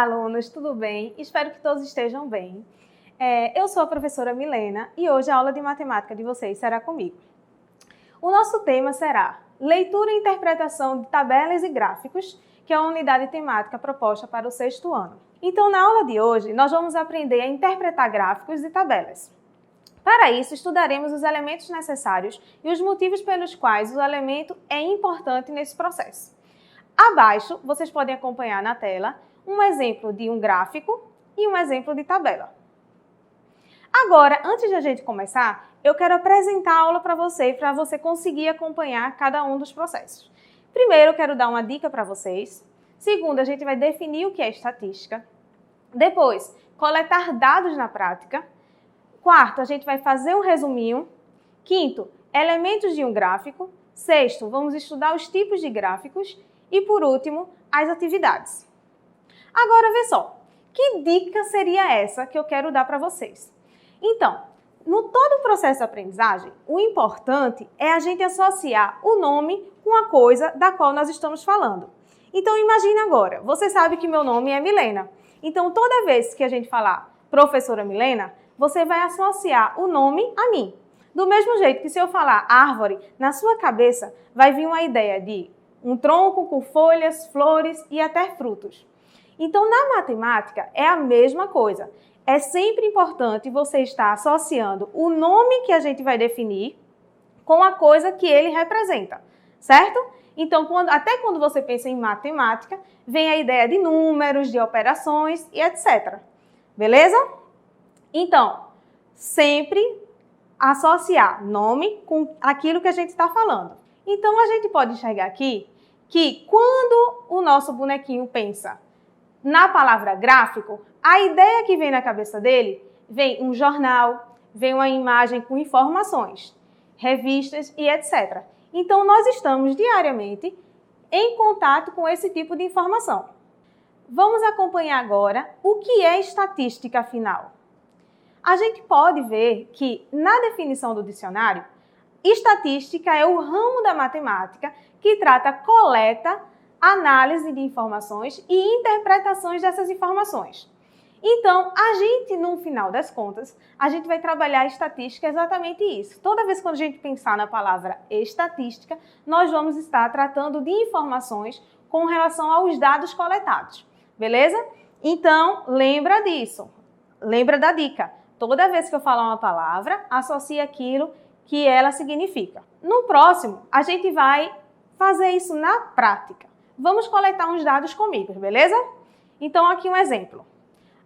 alunos, tudo bem? Espero que todos estejam bem. Eu sou a professora Milena e hoje a aula de matemática de vocês será comigo. O nosso tema será Leitura e Interpretação de Tabelas e Gráficos, que é a unidade temática proposta para o 6º ano. Então, na aula de hoje, nós vamos aprender a interpretar gráficos e tabelas. Para isso, estudaremos os elementos necessários e os motivos pelos quais o elemento é importante nesse processo. Abaixo, vocês podem acompanhar na tela um exemplo de um gráfico e um exemplo de tabela. Agora, antes de a gente começar, eu quero apresentar a aula para você conseguir acompanhar cada um dos processos. Primeiro, eu quero dar uma dica para vocês. Segundo, a gente vai definir o que é estatística. Depois, coletar dados na prática. Quarto, a gente vai fazer um resuminho. Quinto, elementos de um gráfico. Sexto, vamos estudar os tipos de gráficos. E por último, as atividades. Agora, vê só, que dica seria essa que eu quero dar para vocês? Então, no todo o processo de aprendizagem, o importante é a gente associar o nome com a coisa da qual nós estamos falando. Então, imagine agora, você sabe que meu nome é Milena. Então, toda vez que a gente falar professora Milena, você vai associar o nome a mim. Do mesmo jeito que se eu falar árvore, na sua cabeça vai vir uma ideia de um tronco com folhas, flores e até frutos. Então, na matemática, é a mesma coisa. É sempre importante você estar associando o nome que a gente vai definir com a coisa que ele representa, certo? Então, até quando você pensa em matemática, vem a ideia de números, de operações e etc. Beleza? Então, sempre associar nome com aquilo que a gente está falando. Então, a gente pode enxergar aqui que quando o nosso bonequinho pensa na palavra gráfico, a ideia que vem na cabeça dele vem um jornal, vem uma imagem com informações, revistas e etc. Então, nós estamos diariamente em contato com esse tipo de informação. Vamos acompanhar agora o que é estatística, afinal. A gente pode ver que, na definição do dicionário, estatística é o ramo da matemática que trata coleta, análise de informações e interpretações dessas informações. Então, a gente, no final das contas, a gente vai trabalhar a estatística exatamente isso. Toda vez que a gente pensar na palavra estatística, nós vamos estar tratando de informações com relação aos dados coletados, beleza? Então, lembra disso, lembra da dica. Toda vez que eu falar uma palavra, associe aquilo que ela significa. No próximo, a gente vai fazer isso na prática. Vamos coletar uns dados comigo, beleza? Então, aqui um exemplo.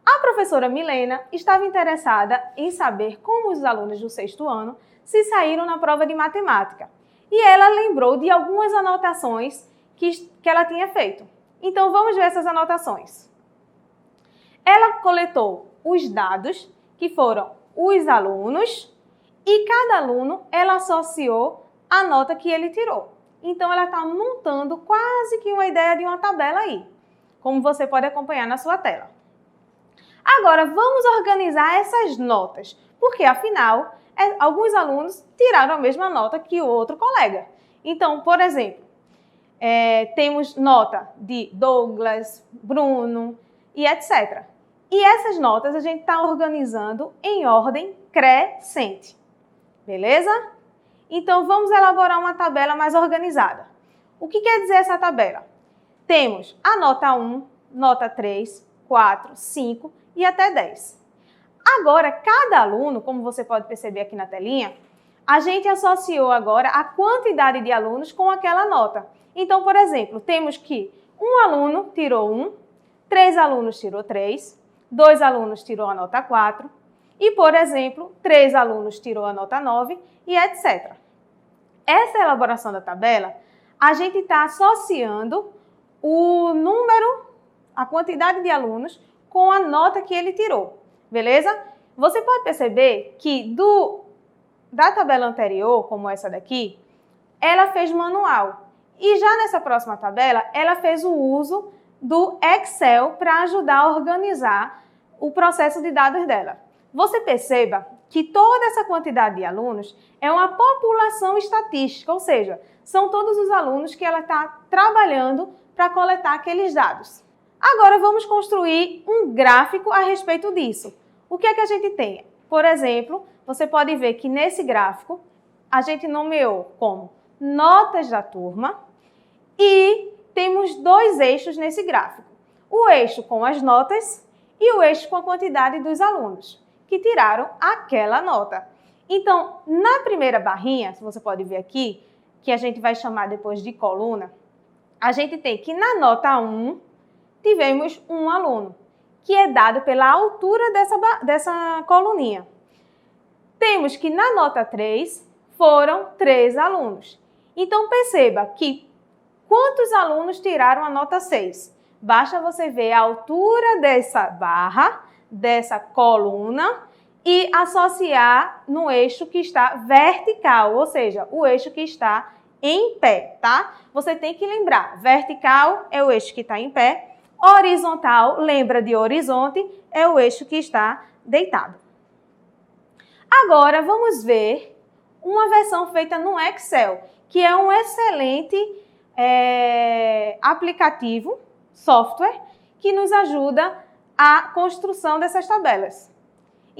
A professora Milena estava interessada em saber como os alunos do 6º ano se saíram na prova de matemática. E ela lembrou de algumas anotações que ela tinha feito. Então, vamos ver essas anotações. Ela coletou os dados, que foram os alunos, e cada aluno ela associou a nota que ele tirou. Então, ela está montando quase que uma ideia de uma tabela aí, como você pode acompanhar na sua tela. Agora, vamos organizar essas notas, porque, afinal, alguns alunos tiraram a mesma nota que o outro colega. Então, por exemplo, temos nota de Douglas, Bruno e etc. E essas notas a gente está organizando em ordem crescente, beleza? Então, vamos elaborar uma tabela mais organizada. O que quer dizer essa tabela? Temos a nota 1, nota 3, 4, 5 e até 10. Agora, cada aluno, como você pode perceber aqui na telinha, a gente associou agora a quantidade de alunos com aquela nota. Então, por exemplo, temos que um aluno tirou 1, 3 alunos tirou 3, 2 alunos tirou a nota 4, e, por exemplo, 3 alunos tirou a nota 9 e etc. Essa elaboração da tabela, a gente está associando o número, a quantidade de alunos com a nota que ele tirou, beleza? Você pode perceber que da tabela anterior, como essa daqui, ela fez manual. E já nessa próxima tabela, ela fez o uso do Excel para ajudar a organizar o processo de dados dela. Você perceba que toda essa quantidade de alunos é uma população estatística, ou seja, são todos os alunos que ela está trabalhando para coletar aqueles dados. Agora vamos construir um gráfico a respeito disso. O que é que a gente tem? Por exemplo, você pode ver que nesse gráfico a gente nomeou como notas da turma e temos dois eixos nesse gráfico. O eixo com as notas e o eixo com a quantidade dos alunos que tiraram aquela nota. Então, na primeira barrinha, você pode ver aqui, que a gente vai chamar depois de coluna, a gente tem que na nota 1 tivemos um aluno, que é dado pela altura dessa coluninha. Temos que na nota 3 foram 3 alunos. Então, perceba que quantos alunos tiraram a nota 6? Basta você ver a altura dessa barra, dessa coluna, e associar no eixo que está vertical, ou seja, o eixo que está em pé, tá? Você tem que lembrar, vertical é o eixo que está em pé, horizontal, lembra de horizonte, é o eixo que está deitado. Agora, vamos ver uma versão feita no Excel, que é um excelente aplicativo, software, que nos ajuda a construção dessas tabelas.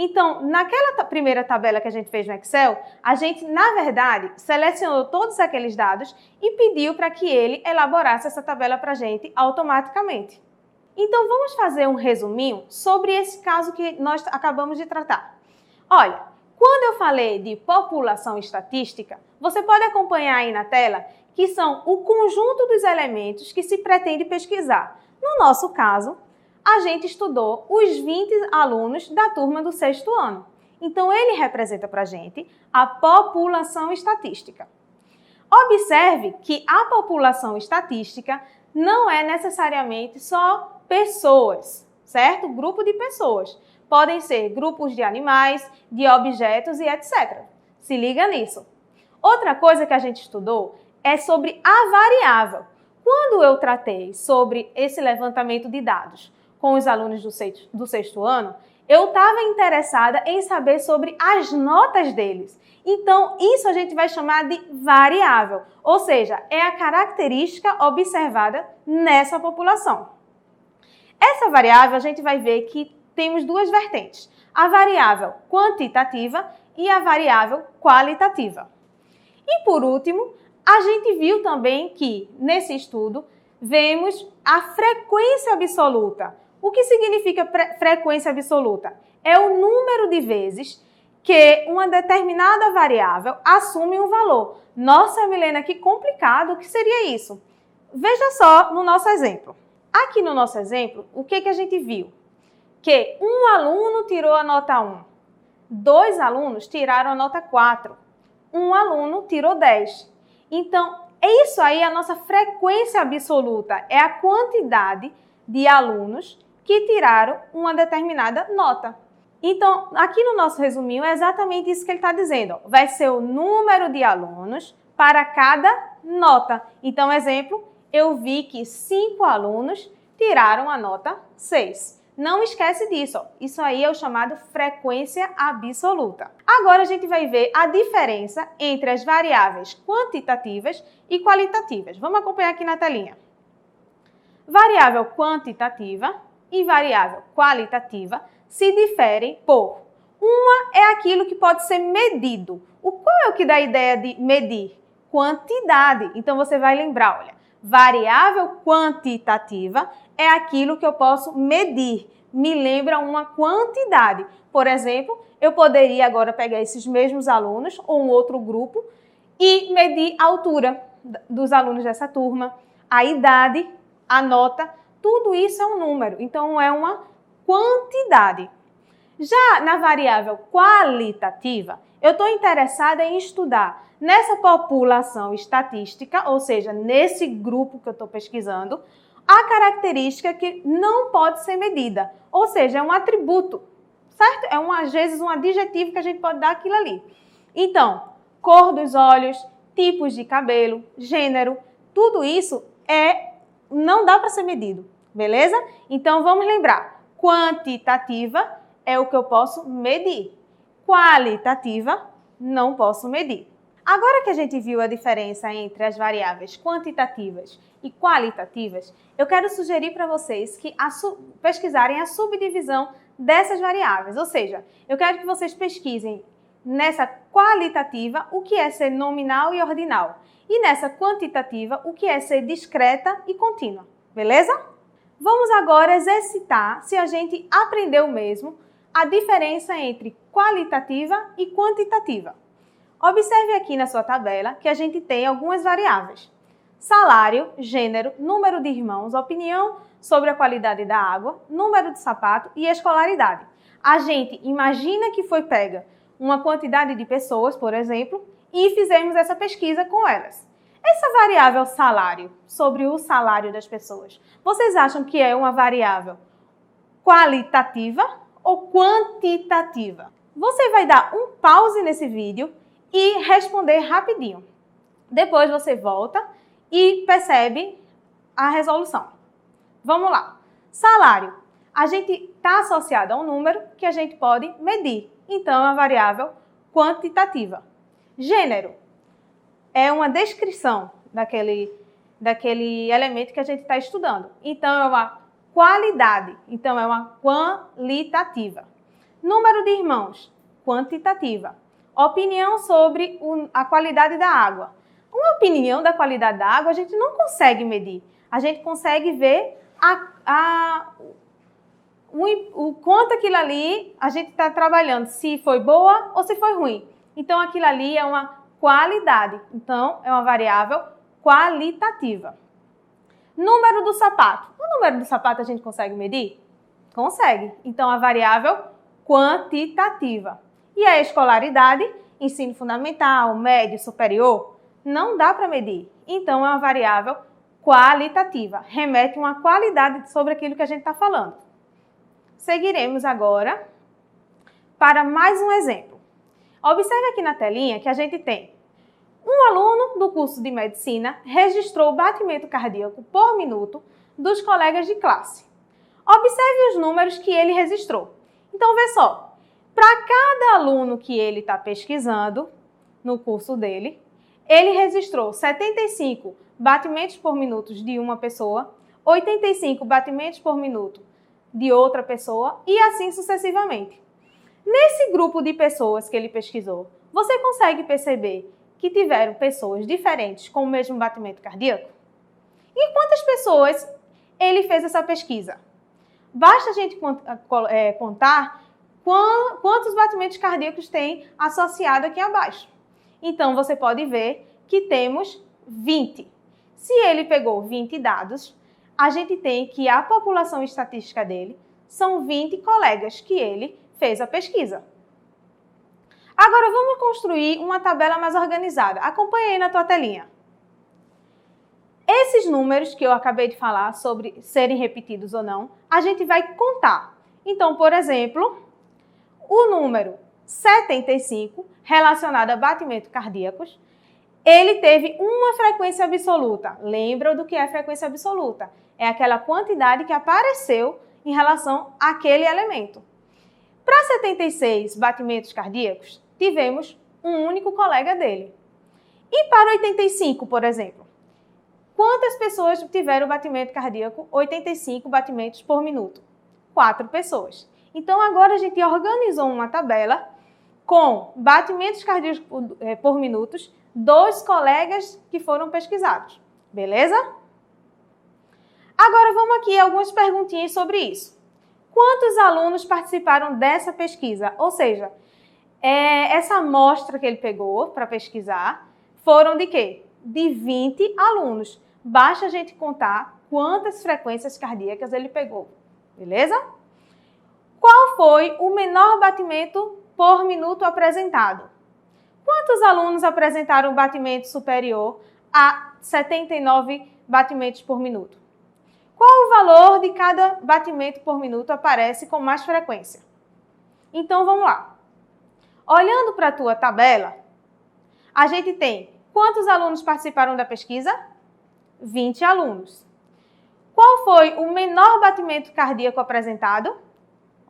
Então, naquela primeira tabela que a gente fez no Excel, a gente, na verdade, selecionou todos aqueles dados e pediu para que ele elaborasse essa tabela para a gente automaticamente. Então, vamos fazer um resuminho sobre esse caso que nós acabamos de tratar. Olha, quando eu falei de população estatística, você pode acompanhar aí na tela que são o conjunto dos elementos que se pretende pesquisar. No nosso caso, a gente estudou os 20 alunos da turma do 6º ano. Então, ele representa para a gente a população estatística. Observe que a população estatística não é necessariamente só pessoas, certo? Grupo de pessoas. Podem ser grupos de animais, de objetos e etc. Se liga nisso. Outra coisa que a gente estudou é sobre a variável. Quando eu tratei sobre esse levantamento de dados com os alunos do 6º ano, eu estava interessada em saber sobre as notas deles. Então, isso a gente vai chamar de variável, ou seja, é a característica observada nessa população. Essa variável, a gente vai ver que temos duas vertentes, a variável quantitativa e a variável qualitativa. E, por último, a gente viu também que, nesse estudo, vemos a frequência absoluta. O que significa frequência absoluta? É o número de vezes que uma determinada variável assume um valor. Nossa, Milena, que complicado, o que seria isso? Veja só no nosso exemplo. Aqui no nosso exemplo, o que a gente viu? Que um aluno tirou a nota 1, 2 alunos tiraram a nota 4, um aluno tirou 10. Então, isso aí é a nossa frequência absoluta, é a quantidade de alunos que tiraram uma determinada nota. Então, aqui no nosso resuminho é exatamente isso que ele está dizendo. Vai ser o número de alunos para cada nota. Então, exemplo, eu vi que 5 alunos tiraram a nota 6. Não esquece disso, ó. Isso aí é o chamado frequência absoluta. Agora a gente vai ver a diferença entre as variáveis quantitativas e qualitativas. Vamos acompanhar aqui na telinha. Variável quantitativa e variável qualitativa se diferem por uma é aquilo que pode ser medido. Qual é o que dá a ideia de medir? Quantidade. Então você vai lembrar, olha, variável quantitativa é aquilo que eu posso medir. Me lembra uma quantidade. Por exemplo, eu poderia agora pegar esses mesmos alunos ou um outro grupo e medir a altura dos alunos dessa turma, a idade, a nota, tudo isso é um número, então é uma quantidade. Já na variável qualitativa, eu estou interessada em estudar nessa população estatística, ou seja, nesse grupo que eu estou pesquisando, a característica que não pode ser medida, ou seja, é um atributo, certo? É às vezes um adjetivo que a gente pode dar aquilo ali. Então, cor dos olhos, tipos de cabelo, gênero, tudo isso não dá para ser medido, beleza? Então, vamos lembrar, quantitativa é o que eu posso medir, qualitativa não posso medir. Agora que a gente viu a diferença entre as variáveis quantitativas e qualitativas, eu quero sugerir para vocês que pesquisarem a subdivisão dessas variáveis, ou seja, eu quero que vocês pesquisem nessa qualitativa o que é ser nominal e ordinal e nessa quantitativa o que é ser discreta e contínua, beleza? Vamos agora exercitar se a gente aprendeu mesmo a diferença entre qualitativa e quantitativa. Observe aqui na sua tabela que a gente tem algumas variáveis: salário, gênero, número de irmãos, opinião sobre a qualidade da água, número de sapato e escolaridade. A gente imagina que foi pega uma quantidade de pessoas, por exemplo, e fizemos essa pesquisa com elas. Essa variável salário, sobre o salário das pessoas, vocês acham que é uma variável qualitativa ou quantitativa? Você vai dar um pause nesse vídeo e responder rapidinho. Depois você volta e percebe a resolução. Vamos lá. Salário. A gente está associado a um número que a gente pode medir. Então, é uma variável quantitativa. Gênero. É uma descrição daquele elemento que a gente está estudando. Então, é uma qualidade. Então, é uma qualitativa. Número de irmãos. Quantitativa. Opinião sobre a qualidade da água. Uma opinião da qualidade da água a gente não consegue medir. A gente consegue ver o quanto aquilo ali a gente está trabalhando, se foi boa ou se foi ruim. Então, aquilo ali é uma qualidade. Então, é uma variável qualitativa. Número do sapato. O número do sapato a gente consegue medir? Consegue. Então, a variável quantitativa. E a escolaridade, ensino fundamental, médio, superior, não dá para medir. Então, é uma variável qualitativa. Remete uma qualidade sobre aquilo que a gente está falando. Seguiremos agora para mais um exemplo. Observe aqui na telinha que a gente tem um aluno do curso de medicina registrou o batimento cardíaco por minuto dos colegas de classe. Observe os números que ele registrou. Então, vê só. Para cada aluno que ele está pesquisando no curso dele, ele registrou 75 batimentos por minuto de uma pessoa, 85 batimentos por minuto de outra pessoa e assim sucessivamente. Nesse grupo de pessoas que ele pesquisou, você consegue perceber que tiveram pessoas diferentes com o mesmo batimento cardíaco? E quantas pessoas ele fez essa pesquisa? Basta a gente contar quantos batimentos cardíacos tem associado aqui abaixo. Então, você pode ver que temos 20. Se ele pegou 20 dados, a gente tem que a população estatística dele são 20 colegas que ele fez a pesquisa. Agora, vamos construir uma tabela mais organizada. Acompanhe aí na tua telinha. Esses números que eu acabei de falar sobre serem repetidos ou não, a gente vai contar. Então, por exemplo, o número 75, relacionado a batimentos cardíacos, ele teve uma frequência absoluta. Lembra do que é frequência absoluta? É aquela quantidade que apareceu em relação àquele elemento. Para 76 batimentos cardíacos, tivemos um único colega dele. E para 85, por exemplo, quantas pessoas tiveram batimento cardíaco 85 batimentos por minuto? 4 pessoas. Então, agora a gente organizou uma tabela com batimentos cardíacos por minutos, 2 colegas que foram pesquisados. Beleza? Agora, vamos aqui a algumas perguntinhas sobre isso. Quantos alunos participaram dessa pesquisa? Ou seja, essa amostra que ele pegou para pesquisar foram de quê? De 20 alunos. Basta a gente contar quantas frequências cardíacas ele pegou. Beleza? Qual foi o menor batimento por minuto apresentado? Quantos alunos apresentaram batimento superior a 79 batimentos por minuto? Qual o valor de cada batimento por minuto aparece com mais frequência? Então, vamos lá. Olhando para a tua tabela, a gente tem quantos alunos participaram da pesquisa? 20 alunos. Qual foi o menor batimento cardíaco apresentado?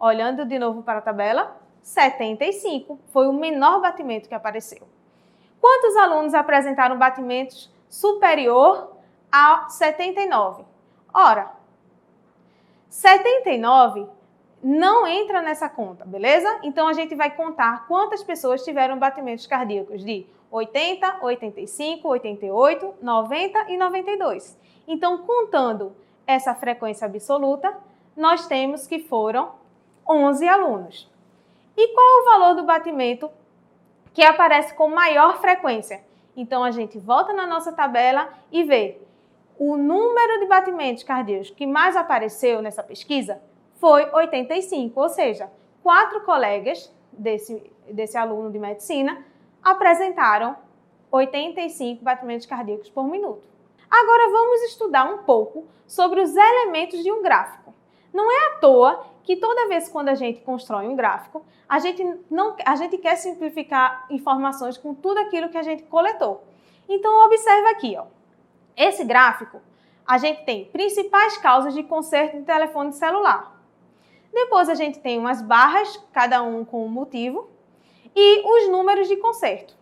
Olhando de novo para a tabela, 75. Foi o menor batimento que apareceu. Quantos alunos apresentaram batimentos superior a 79? Ora, 79 não entra nessa conta, beleza? Então, a gente vai contar quantas pessoas tiveram batimentos cardíacos de 80, 85, 88, 90 e 92. Então, contando essa frequência absoluta, nós temos que foram 11 alunos. E qual é o valor do batimento que aparece com maior frequência? Então, a gente volta na nossa tabela e vê o número de batimentos cardíacos que mais apareceu nessa pesquisa foi 85, ou seja, 4 colegas desse aluno de medicina apresentaram 85 batimentos cardíacos por minuto. Agora vamos estudar um pouco sobre os elementos de um gráfico. Não é à toa que toda vez quando a gente constrói um gráfico, a gente quer simplificar informações com tudo aquilo que a gente coletou. Então observa aqui, ó. Esse gráfico, a gente tem principais causas de conserto de telefone celular. Depois a gente tem umas barras, cada um com um motivo, e os números de conserto.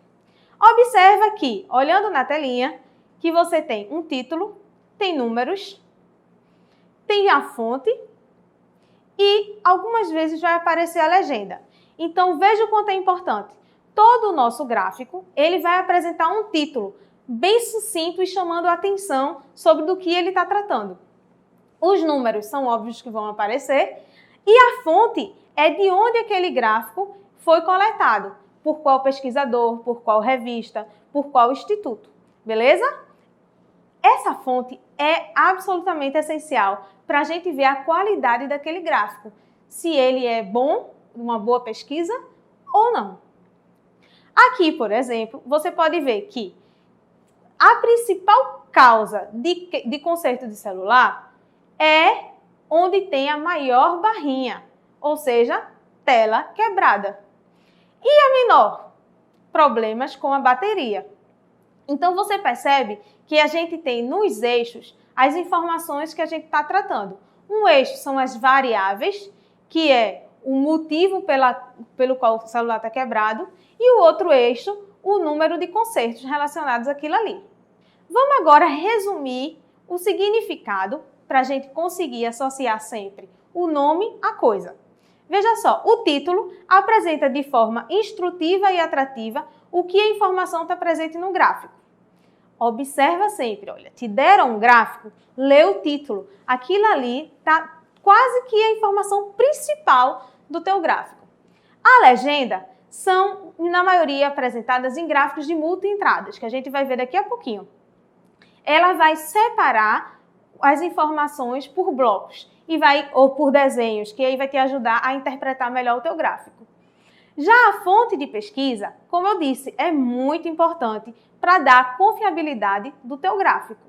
Observa aqui, olhando na telinha, que você tem um título, tem números, tem a fonte e algumas vezes vai aparecer a legenda. Então veja o quanto é importante. Todo o nosso gráfico, ele vai apresentar um título bem sucinto e chamando a atenção sobre do que ele está tratando. Os números são óbvios que vão aparecer e a fonte é de onde aquele gráfico foi coletado, por qual pesquisador, por qual revista, por qual instituto, beleza? Essa fonte é absolutamente essencial para a gente ver a qualidade daquele gráfico, se ele é bom, uma boa pesquisa ou não. Aqui, por exemplo, você pode ver que a principal causa de conserto de celular é onde tem a maior barrinha, ou seja, tela quebrada. E a menor? Problemas com a bateria. Então, você percebe que a gente tem nos eixos as informações que a gente está tratando. Um eixo são as variáveis, que é o motivo pelo qual o celular está quebrado, e o outro eixo, o número de consertos relacionados àquilo ali. Vamos agora resumir o significado para a gente conseguir associar sempre o nome à coisa. Veja só, o título apresenta de forma instrutiva e atrativa o que a informação está presente no gráfico. Observa sempre, olha, te deram um gráfico, lê o título. Aquilo ali está quase que a informação principal do teu gráfico. A legenda são, na maioria, apresentadas em gráficos de multi-entradas, que a gente vai ver daqui a pouquinho. Ela vai separar as informações por blocos ou por desenhos, que aí vai te ajudar a interpretar melhor o teu gráfico. Já a fonte de pesquisa, como eu disse, é muito importante para dar confiabilidade do teu gráfico.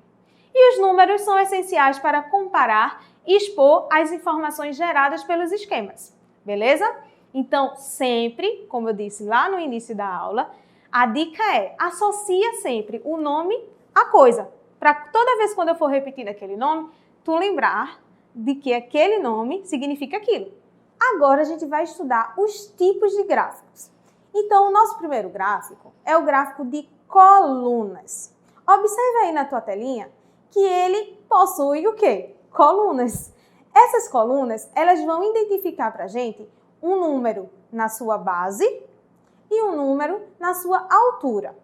E os números são essenciais para comparar e expor as informações geradas pelos esquemas, beleza? Então, sempre, como eu disse lá no início da aula, a dica é, associa sempre o nome à coisa, para toda vez quando eu for repetindo aquele nome, tu lembrar de que aquele nome significa aquilo. Agora a gente vai estudar os tipos de gráficos. Então, o nosso primeiro gráfico é o gráfico de colunas. Observe aí na tua telinha que ele possui o quê? Colunas. Essas colunas, elas vão identificar para a gente um número na sua base e um número na sua altura.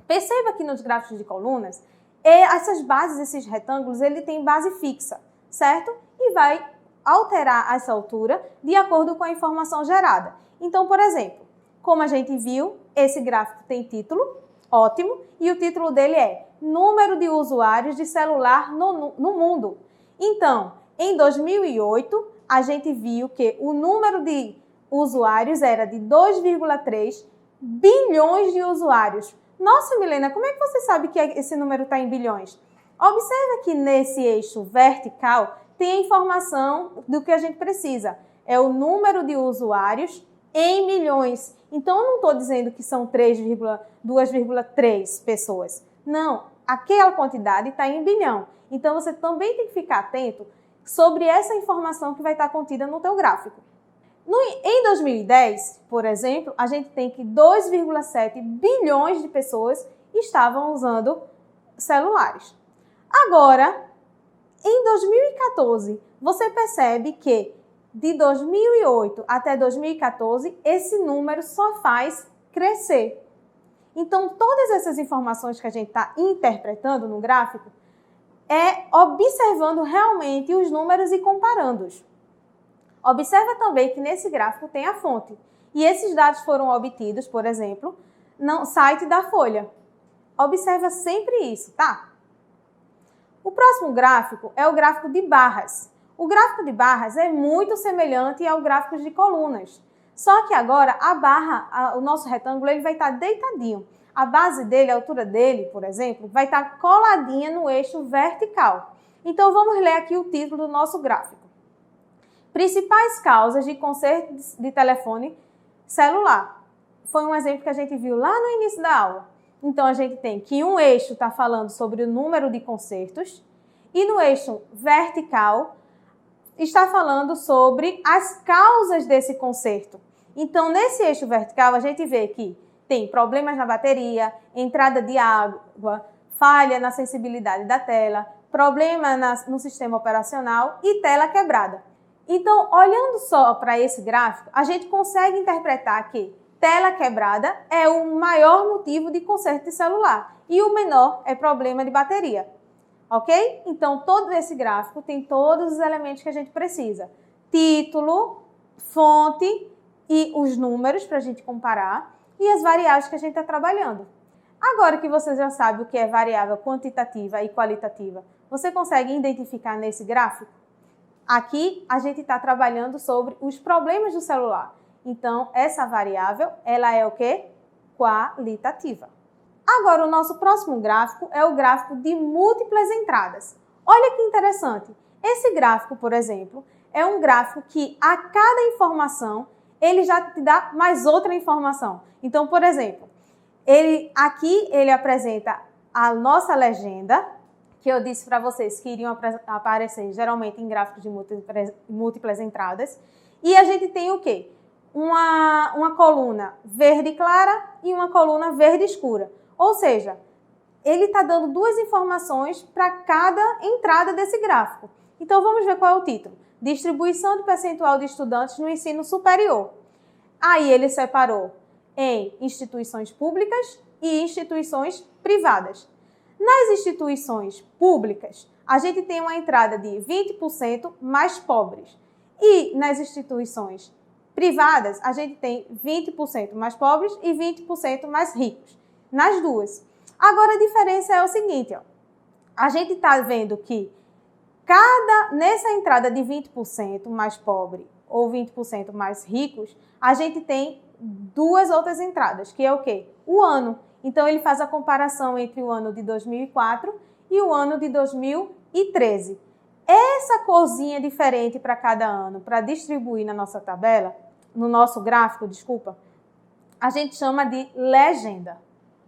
Perceba que nos gráficos de colunas, essas bases, esses retângulos, ele tem base fixa, certo? E vai alterar essa altura de acordo com a informação gerada. Então, por exemplo, como a gente viu, esse gráfico tem título, ótimo, e o título dele é Número de usuários de celular no mundo. Então, em 2008, a gente viu que o número de usuários era de 2,3 bilhões de usuários. Nossa, Milena, como é que você sabe que esse número está em bilhões? Observa que nesse eixo vertical tem a informação do que a gente precisa. É o número de usuários em milhões. Então, eu não estou dizendo que são 2,3 pessoas. Não, aquela quantidade está em bilhão. Então, você também tem que ficar atento sobre essa informação que vai estar contida no teu gráfico. Em 2010, por exemplo, a gente tem que 2,7 bilhões de pessoas estavam usando celulares. Agora, em 2014, você percebe que de 2008 até 2014, esse número só faz crescer. Então, todas essas informações que a gente está interpretando no gráfico é observando realmente os números e comparando-os. Observa também que nesse gráfico tem a fonte. E esses dados foram obtidos, por exemplo, no site da Folha. Observa sempre isso, tá? O próximo gráfico é o gráfico de barras. O gráfico de barras é muito semelhante ao gráfico de colunas. Só que agora a barra, o nosso retângulo, ele vai estar deitadinho. A base dele, a altura dele, por exemplo, vai estar coladinha no eixo vertical. Então vamos ler aqui o título do nosso gráfico. Principais causas de conserto de telefone celular. Foi um exemplo que a gente viu lá no início da aula. Então, a gente tem que um eixo está falando sobre o número de consertos e no eixo vertical está falando sobre as causas desse conserto. Então, nesse eixo vertical, a gente vê que tem problemas na bateria, entrada de água, falha na sensibilidade da tela, problema no sistema operacional e tela quebrada. Então, olhando só para esse gráfico, a gente consegue interpretar que tela quebrada é o maior motivo de conserto de celular e o menor é problema de bateria, ok? Então, todo esse gráfico tem todos os elementos que a gente precisa. Título, fonte e os números para a gente comparar e as variáveis que a gente está trabalhando. Agora que você já sabe o que é variável quantitativa e qualitativa, você consegue identificar nesse gráfico? Aqui, a gente está trabalhando sobre os problemas do celular. Então, essa variável, ela é o quê? Qualitativa. Agora, o nosso próximo gráfico é o gráfico de múltiplas entradas. Olha que interessante. Esse gráfico, por exemplo, é um gráfico que a cada informação, ele já te dá mais outra informação. Então, por exemplo, aqui ele apresenta a nossa legenda, que eu disse para vocês que iriam aparecer geralmente em gráficos de múltiplas entradas. E a gente tem o quê? Uma coluna verde clara e uma coluna verde escura. Ou seja, ele está dando duas informações para cada entrada desse gráfico. Então, vamos ver qual é o título. Distribuição do percentual de estudantes no ensino superior. Aí ele separou em instituições públicas e instituições privadas. Nas instituições públicas, a gente tem uma entrada de 20% mais pobres. E nas instituições privadas, a gente tem 20% mais pobres e 20% mais ricos. Nas duas. Agora, a diferença é o seguinte, ó. A gente está vendo que nessa entrada de 20% mais pobre ou 20% mais ricos, a gente tem duas outras entradas, que é o quê? O ano. Então, ele faz a comparação entre o ano de 2004 e o ano de 2013. Essa corzinha diferente para cada ano, para distribuir na nossa tabela, no nosso gráfico, desculpa, a gente chama de legenda.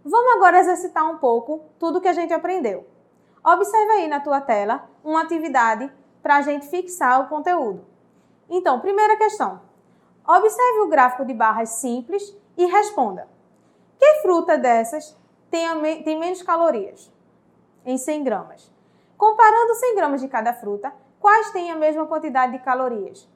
Vamos agora exercitar um pouco tudo que a gente aprendeu. Observe aí na tua tela uma atividade para a gente fixar o conteúdo. Então, primeira questão. Observe o gráfico de barras simples e responda. Que fruta dessas tem menos calorias? Em 100 gramas. Comparando 100 gramas de cada fruta, quais têm a mesma quantidade de calorias?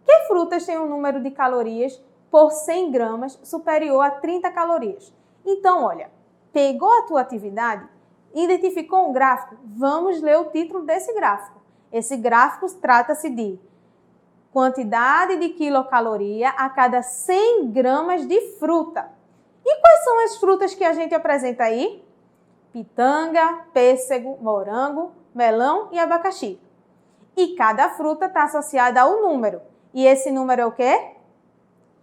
Que frutas têm um número de calorias por 100 gramas superior a 30 calorias? Então, olha, pegou a tua atividade, identificou um gráfico, vamos ler o título desse gráfico. Esse gráfico trata-se de quantidade de quilocaloria a cada 100 gramas de fruta. E quais são as frutas que a gente apresenta aí? Pitanga, pêssego, morango, melão e abacaxi. E cada fruta está associada a um número. E esse número é o quê?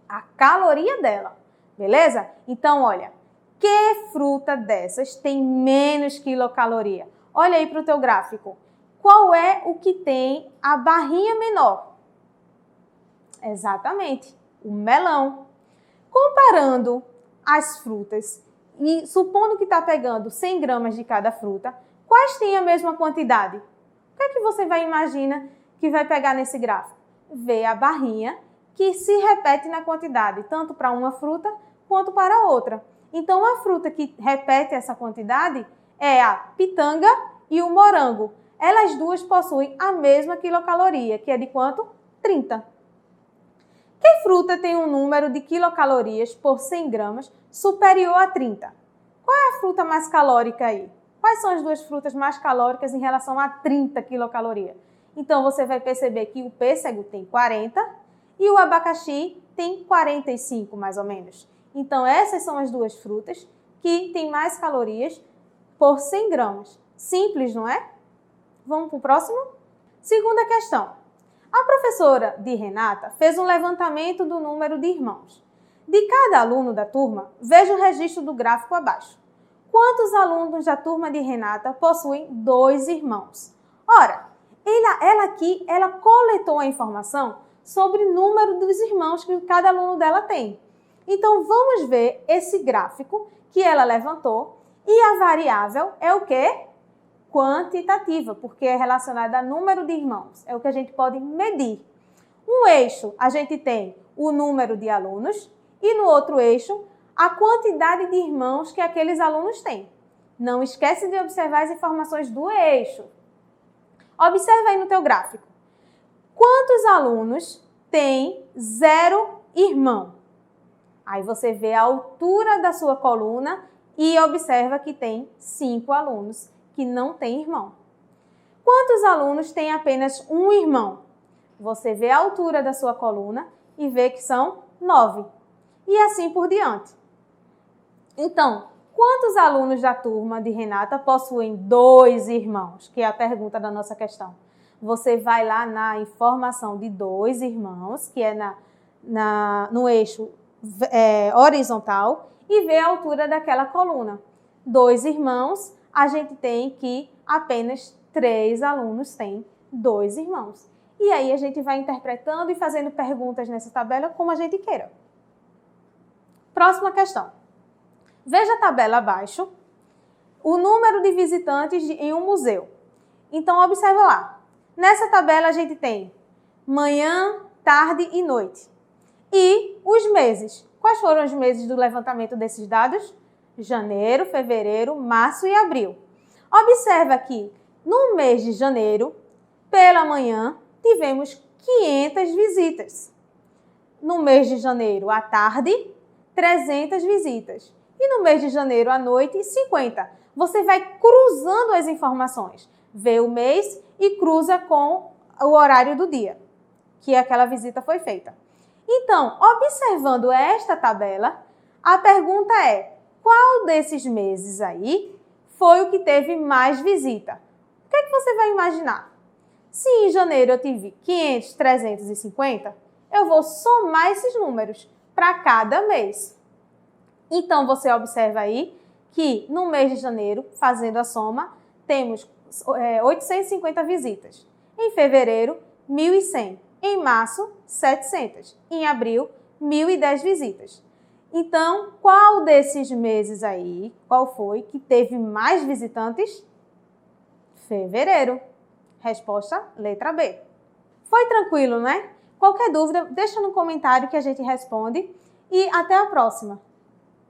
A caloria dela. Beleza? Então, olha, que fruta dessas tem menos quilocaloria? Olha aí para o teu gráfico. Qual é o que tem a barrinha menor? Exatamente, o melão. Comparando as frutas e supondo que está pegando 100 gramas de cada fruta, quais têm a mesma quantidade? O que é que você vai imaginar que vai pegar nesse gráfico? Vê a barrinha que se repete na quantidade, tanto para uma fruta quanto para outra. Então, a fruta que repete essa quantidade é a pitanga e o morango. Elas duas possuem a mesma quilocaloria, que é de quanto? 30. Que fruta tem um número de quilocalorias por 100 gramas superior a 30? Qual é a fruta mais calórica aí? Quais são as duas frutas mais calóricas em relação a 30 quilocalorias? Então, você vai perceber que o pêssego tem 40 e o abacaxi tem 45, mais ou menos. Então, essas são as duas frutas que têm mais calorias por 100 gramas. Simples, não é? Vamos para o próximo? Segunda questão. A professora de Renata fez um levantamento do número de irmãos. De cada aluno da turma, veja o registro do gráfico abaixo. Quantos alunos da turma de Renata possuem 2 irmãos? Ora, ela aqui coletou a informação sobre o número dos irmãos que cada aluno dela tem. Então, vamos ver esse gráfico que ela levantou e a variável é o quê? Quantitativa, porque é relacionada a número de irmãos. É o que a gente pode medir. Um eixo, a gente tem o número de alunos e no outro eixo, a quantidade de irmãos que aqueles alunos têm. Não esquece de observar as informações do eixo. Observa aí no teu gráfico. Quantos alunos tem 0 irmão? Aí você vê a altura da sua coluna e observa que tem 5 alunos que não têm irmão. Quantos alunos têm apenas um irmão? Você vê a altura da sua coluna e vê que são 9. E assim por diante. Então, quantos alunos da turma de Renata possuem 2 irmãos? Que é a pergunta da nossa questão. Você vai lá na informação de 2 irmãos, que é no eixo horizontal, e vê a altura daquela coluna. 2 irmãos, a gente tem que apenas 3 alunos têm 2 irmãos. E aí a gente vai interpretando e fazendo perguntas nessa tabela como a gente queira. Próxima questão. Veja a tabela abaixo, o número de visitantes em um museu. Então, observa lá. Nessa tabela a gente tem manhã, tarde e noite. E os meses. Quais foram os meses do levantamento desses dados? Janeiro, fevereiro, março e abril. Observa que no mês de janeiro, pela manhã, tivemos 500 visitas. No mês de janeiro, à tarde, 300 visitas. E no mês de janeiro, à noite, 50. Você vai cruzando as informações. Vê o mês e cruza com o horário do dia que aquela visita foi feita. Então, observando esta tabela, a pergunta é: qual desses meses aí foi o que teve mais visita? O que é que você vai imaginar? Se em janeiro eu tive 500, 350, eu vou somar esses números para cada mês. Então, você observa aí que no mês de janeiro, fazendo a soma, temos 850 visitas. Em fevereiro, 1.100. Em março, 700. Em abril, 1.010 visitas. Então, qual desses meses aí, qual foi que teve mais visitantes? Fevereiro. Resposta, letra B. Foi tranquilo, né? Qualquer dúvida, deixa no comentário que a gente responde. E até a próxima!